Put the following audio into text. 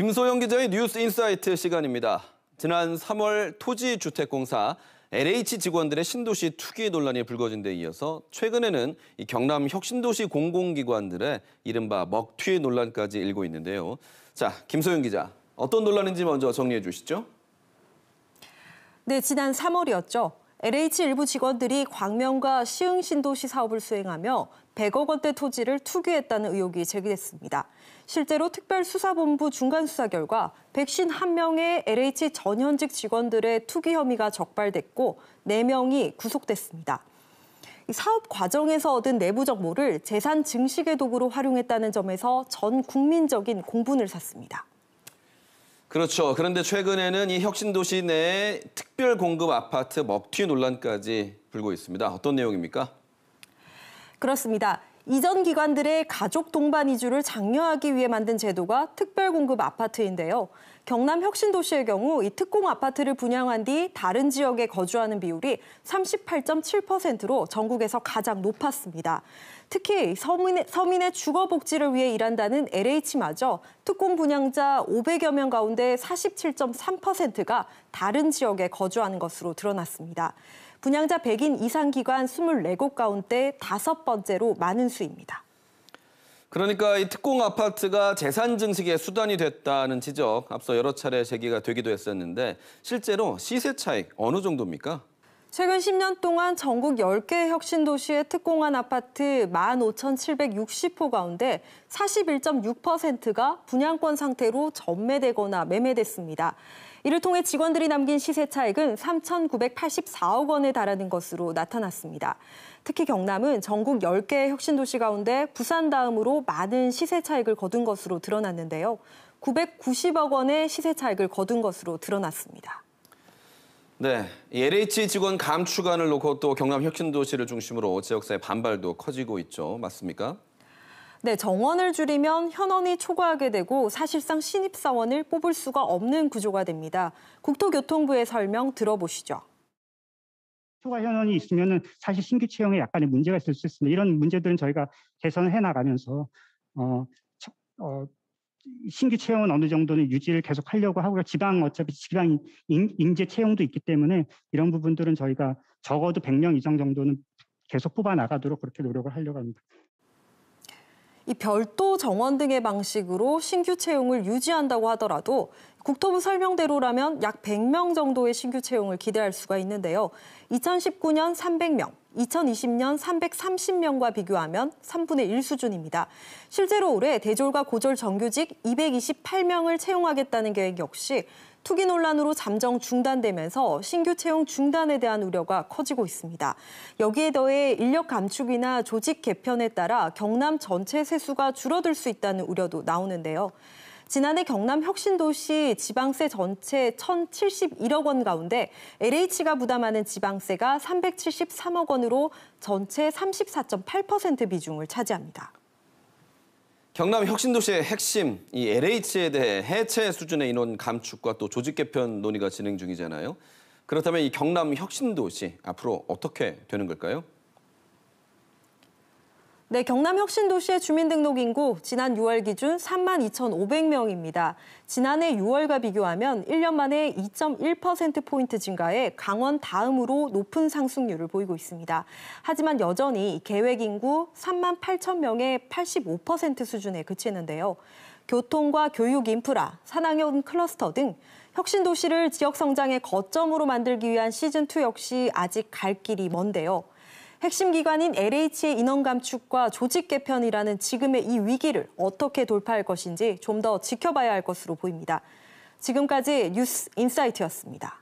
김소영 기자의 뉴스 인사이트 시간입니다. 지난 3월 토지주택공사 LH 직원들의 신도시 투기 논란이 불거진 데 이어서 최근에는 이 경남 혁신도시 공공기관들의 이른바 먹튀 논란까지 일고 있는데요. 자, 김소영 기자, 어떤 논란인지 먼저 정리해 주시죠. 네, 지난 3월이었죠. LH 일부 직원들이 광명과 시흥 신도시 사업을 수행하며 100억 원대 토지를 투기했다는 의혹이 제기됐습니다. 실제로 특별수사본부 중간수사 결과 151명의 LH 전현직 직원들의 투기 혐의가 적발됐고 4명이 구속됐습니다. 사업 과정에서 얻은 내부 정보를 재산 증식의 도구로 활용했다는 점에서 전 국민적인 공분을 샀습니다. 그렇죠. 그런데 최근에는 이 혁신도시 내 특별 공급 아파트 먹튀 논란까지 불고 있습니다. 어떤 내용입니까? 그렇습니다. 이전 기관들의 가족 동반 이주를 장려하기 위해 만든 제도가 특별 공급 아파트인데요. 경남 혁신도시의 경우 이 특공 아파트를 분양한 뒤 다른 지역에 거주하는 비율이 38.7%로 전국에서 가장 높았습니다. 특히 서민의 주거 복지를 위해 일한다는 LH마저 특공 분양자 500여 명 가운데 47.3%가 다른 지역에 거주하는 것으로 드러났습니다. 분양자 100인 이상 기관 24곳 가운데 5번째로 많은 수입니다. 그러니까 이 특공 아파트가 재산 증식의 수단이 됐다는 지적, 앞서 여러 차례 제기가 되기도 했었는데 실제로 시세 차익 어느 정도입니까? 최근 10년 동안 전국 10개 혁신도시에 특공한 아파트 15,760호 가운데 41.6%가 분양권 상태로 전매되거나 매매됐습니다. 이를 통해 직원들이 남긴 시세 차익은 3,984억 원에 달하는 것으로 나타났습니다. 특히 경남은 전국 10개의 혁신도시 가운데 부산 다음으로 많은 시세 차익을 거둔 것으로 드러났는데요. 990억 원의 시세 차익을 거둔 것으로 드러났습니다. 네, LH 직원 감축안을 놓고 또 경남 혁신도시를 중심으로 지역사회 반발도 커지고 있죠. 맞습니까? 네, 정원을 줄이면 현원이 초과하게 되고 사실상 신입사원을 뽑을 수가 없는 구조가 됩니다. 국토교통부의 설명 들어보시죠. 초과 현원이 있으면 사실 신규 채용에 약간의 문제가 있을 수 있습니다. 이런 문제들은 저희가 개선을 해나가면서 신규 채용은 어느 정도는 유지를 계속 하려고 하고요. 어차피 지방 인재 채용도 있기 때문에 이런 부분들은 저희가 적어도 100명 이상 정도는 계속 뽑아나가도록 그렇게 노력을 하려고 합니다. 이 별도 정원 등의 방식으로 신규 채용을 유지한다고 하더라도 국토부 설명대로라면 약 100명 정도의 신규 채용을 기대할 수가 있는데요. 2019년 300명, 2020년 330명과 비교하면 3분의 1 수준입니다. 실제로 올해 대졸과 고졸 정규직 228명을 채용하겠다는 계획 역시 투기 논란으로 잠정 중단되면서 신규 채용 중단에 대한 우려가 커지고 있습니다. 여기에 더해 인력 감축이나 조직 개편에 따라 경남 전체 세수가 줄어들 수 있다는 우려도 나오는데요. 지난해 경남 혁신도시 지방세 전체 1,071억 원 가운데 LH가 부담하는 지방세가 373억 원으로 전체 34.8% 비중을 차지합니다. 경남 혁신도시의 핵심, 이 LH에 대해 해체 수준의 인원 감축과 또 조직 개편 논의가 진행 중이잖아요. 그렇다면 이 경남 혁신도시 앞으로 어떻게 되는 걸까요? 네, 경남 혁신도시의 주민등록 인구 지난 6월 기준 32,500명입니다. 지난해 6월과 비교하면 1년 만에 2.1%포인트 증가해 강원 다음으로 높은 상승률을 보이고 있습니다. 하지만 여전히 계획 인구 38,000명의 85% 수준에 그치는데요. 교통과 교육 인프라, 산학연 클러스터 등 혁신도시를 지역 성장의 거점으로 만들기 위한 시즌2 역시 아직 갈 길이 먼데요. 핵심 기관인 LH의 인원 감축과 조직 개편이라는 지금의 이 위기를 어떻게 돌파할 것인지 좀 더 지켜봐야 할 것으로 보입니다. 지금까지 뉴스 인사이트였습니다.